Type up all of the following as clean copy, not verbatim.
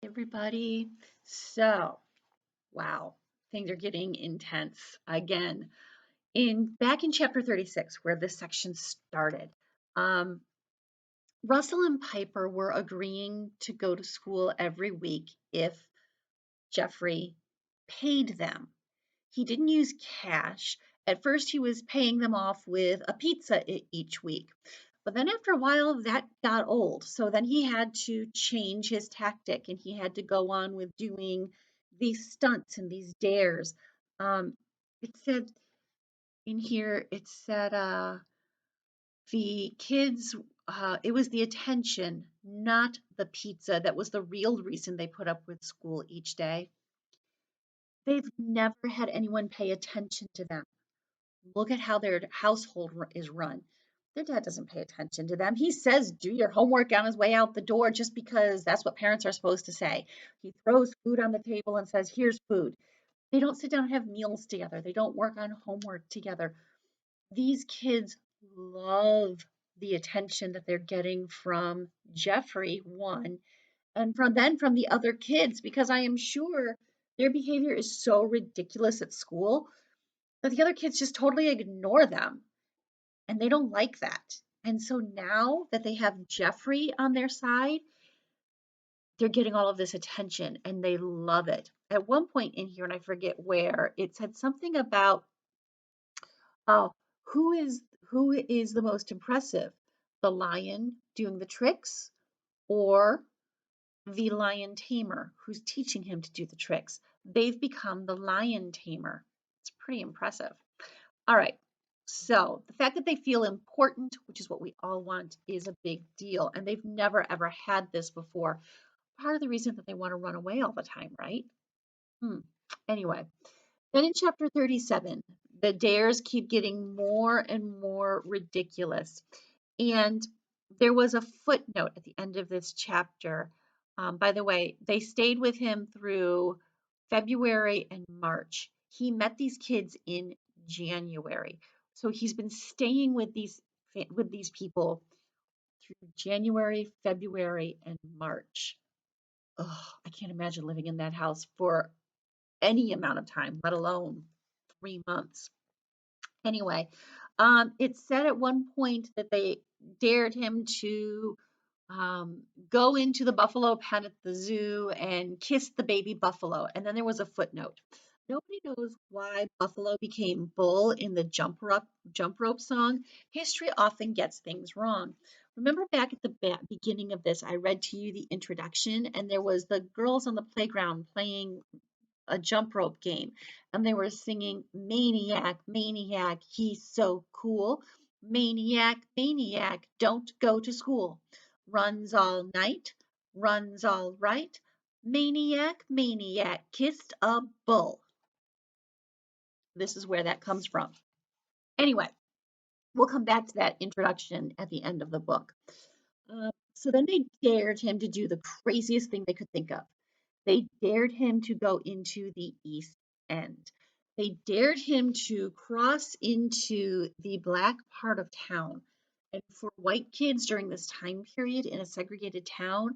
Everybody. So, wow, things are getting intense again. In chapter 36, where this section started, um, Russell and Piper were agreeing to go to school every week if Jeffrey paid them. He didn't use cash. At first, he was paying them off with a pizza each week. But then after a while, that got old. So then he had to change his tactic and he had to go on with doing these stunts and these dares. It said in here, it said the kids, it was the attention, not the pizza, that was the real reason they put up with school each day. They've never had anyone pay attention to them. Look at how their household is run. Their dad doesn't pay attention to them. He says, do your homework on his way out the door just because that's what parents are supposed to say. He throws food on the table and says, here's food. They don't sit down and have meals together. They don't work on homework together. These kids love the attention that they're getting from Jeffrey, one, and from the other kids, because I am sure their behavior is so ridiculous at school that the other kids just totally ignore them and they don't like that. And so now that they have Jeffrey on their side, they're getting all of this attention and they love it. At one point in here, and I forget where, it said something about, oh, who is the most impressive? The lion doing the tricks or the lion tamer who's teaching him to do the tricks? They've become the lion tamer. It's pretty impressive. All right. So the fact that they feel important, which is what we all want, is a big deal. And they've never, ever had this before. Part of the reason that they want to run away all the time, right? Hmm. Anyway, then in chapter 37, the dares keep getting more and more ridiculous. And there was a footnote at the end of this chapter. By the way, they stayed with him through February and March. He met these kids in January. So he's been staying with these people through January, February, and March. Ugh, I can't imagine living in that house for any amount of time, let alone 3 months. Anyway, it said at one point that they dared him to go into the buffalo pen at the zoo and kiss the baby buffalo. And then there was a footnote. Nobody knows why buffalo became bull in the jump rope song. History often gets things wrong. Remember back at the beginning of this, I read to you the introduction, and there was the girls on the playground playing a jump rope game and they were singing Maniac, Maniac, he's so cool. Maniac, Maniac, don't go to school. Runs all night, runs all right. Maniac, Maniac, kissed a bull. This is where that comes from. Anyway, we'll come back to that introduction at the end of the book. So then they dared him to do the craziest thing they could think of. They dared him to go into the East End. They dared him to cross into the black part of town. And for white kids during this time period in a segregated town,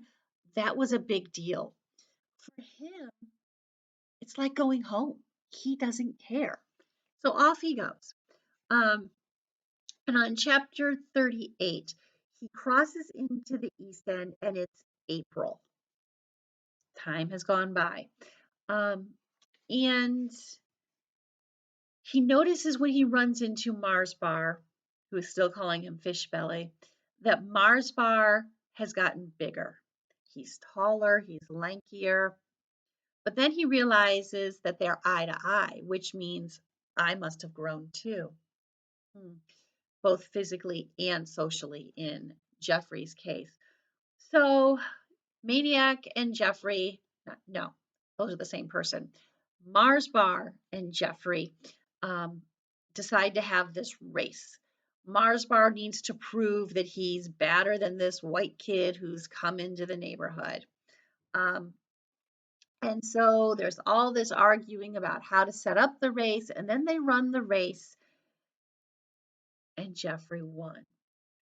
that was a big deal. For him, it's like going home. He doesn't care. So off he goes. Um, and on chapter 38, he crosses into the East End and it's April. Time has gone by. Um, and he notices when he runs into Mars Bar, who is still calling him Fish Belly, that Mars Bar has gotten bigger. He's taller, he's lankier, but then he realizes that they're eye to eye, which means I must have grown too, hmm, both physically and socially in Jeffrey's case. So, Maniac and Jeffrey, no, those are the same person. Mars Bar and Jeffrey um, decide to have this race. Mars Bar needs to prove that he's better than this white kid who's come into the neighborhood. Um, and so there's all this arguing about how to set up the race, and then they run the race, and Jeffrey won.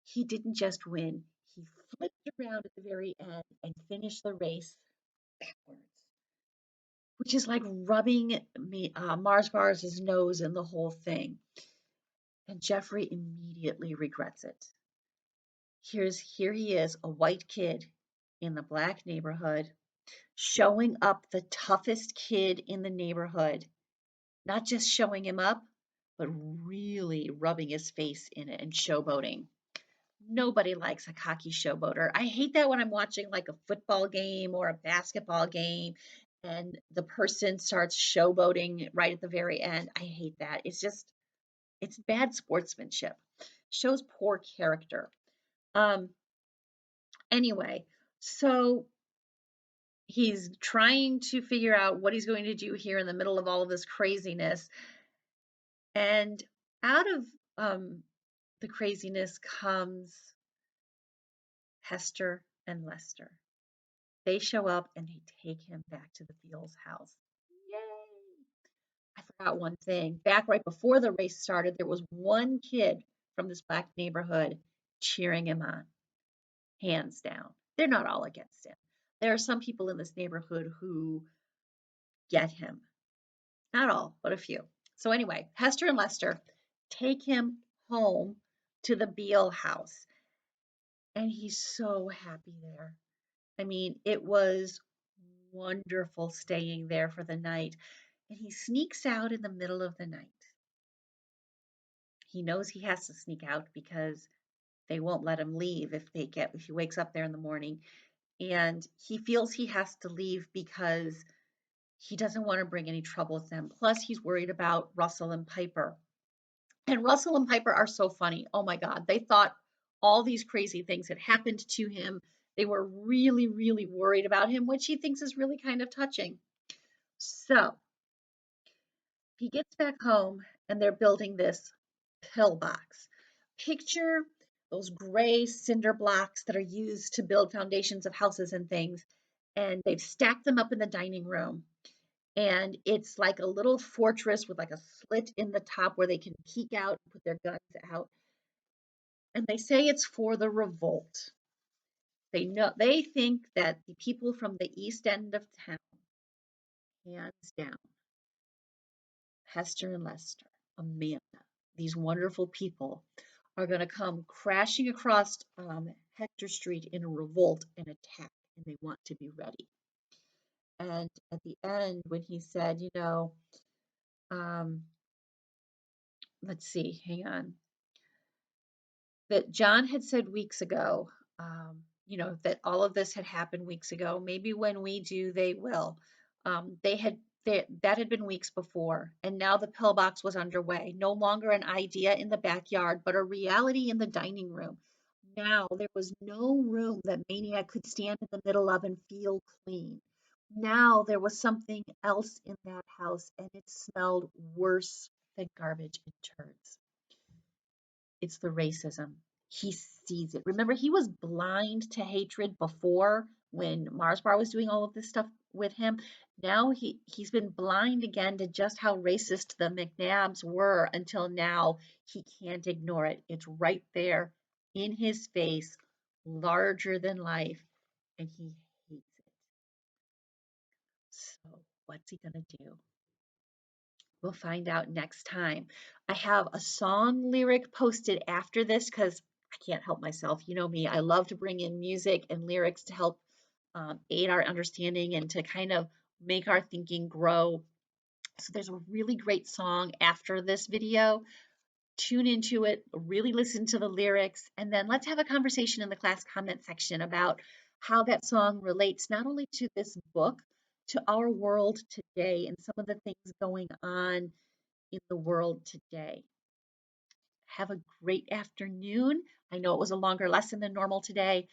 He didn't just win, he flipped around at the very end and finished the race which is like rubbing Mars Bars' nose in the whole thing. And Jeffrey immediately regrets it. Here he is, a white kid in the black neighborhood, showing up the toughest kid in the neighborhood, not just showing him up, but really rubbing his face in it and showboating. Nobody likes a cocky showboater. I hate that when I'm watching like a football game or a basketball game and the person starts showboating right at the very end. I hate that. It's bad sportsmanship. Shows poor character. Um anyway, so he's trying to figure out what he's going to do here in the middle of all of this craziness. And out of the craziness comes Hester and Lester. They show up and they take him back to the Beals house. Yay! I forgot one thing. Back right before the race started, there was one kid from this black neighborhood cheering him on, hands down. They're not all against him. There are some people in this neighborhood who get him. Not all, but a few. So anyway, Hester and Lester take him home to the Beal house, and he's so happy there. I mean, it was wonderful staying there for the night. And he sneaks out in the middle of the night. He knows he has to sneak out because they won't let him leave if he wakes up there in the morning. And he feels he has to leave because he doesn't want to bring any trouble with them. Plus, he's worried about Russell and Piper. And Russell and Piper are so funny. Oh my God. They thought all these crazy things had happened to him. They were really, really worried about him, which he thinks is really kind of touching. So he gets back home and they're building this pillbox. Picture those gray cinder blocks that are used to build foundations of houses and things. And they've stacked them up in the dining room. And it's like a little fortress with like a slit in the top where they can peek out and put their guns out. And they say it's for the revolt. They think that the people from the east end of town, hands down, Hester and Lester, Amanda, these wonderful people are going to come crashing across Hector Street in a revolt and attack, and they want to be ready. And at the end, when he said, um, let's see, hang on, that John had said weeks ago, that all of this had happened weeks ago. Maybe when we do, they will. That had been weeks before, and now the pillbox was underway. No longer an idea in the backyard, but a reality in the dining room. Now there was no room that Maniac could stand in the middle of and feel clean. Now there was something else in that house, and it smelled worse than garbage and turds. It's the racism. He sees it. Remember, he was blind to hatred before when Mars Bar was doing all of this stuff with him. Now he's been blind again to just how racist the McNabs were until now he can't ignore it. It's right there in his face, larger than life, and he hates it. So what's he gonna do? We'll find out next time. I have a song lyric posted after this because I can't help myself. You know me, I love to bring in music and lyrics to help aid our understanding and to kind of make our thinking grow. So there's a really great song after this video. Tune into it, really listen to the lyrics, and then let's have a conversation in the class comment section about how that song relates not only to this book, to our world today and some of the things going on in the world today. Have a great afternoon. I know it was a longer lesson than normal today.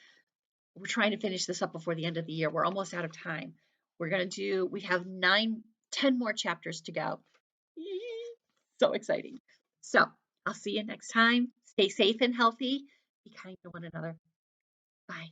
We're trying to finish this up before the end of the year. We're almost out of time. We have 10 more chapters to go. So exciting. So I'll see you next time. Stay safe and healthy. Be kind to one another. Bye.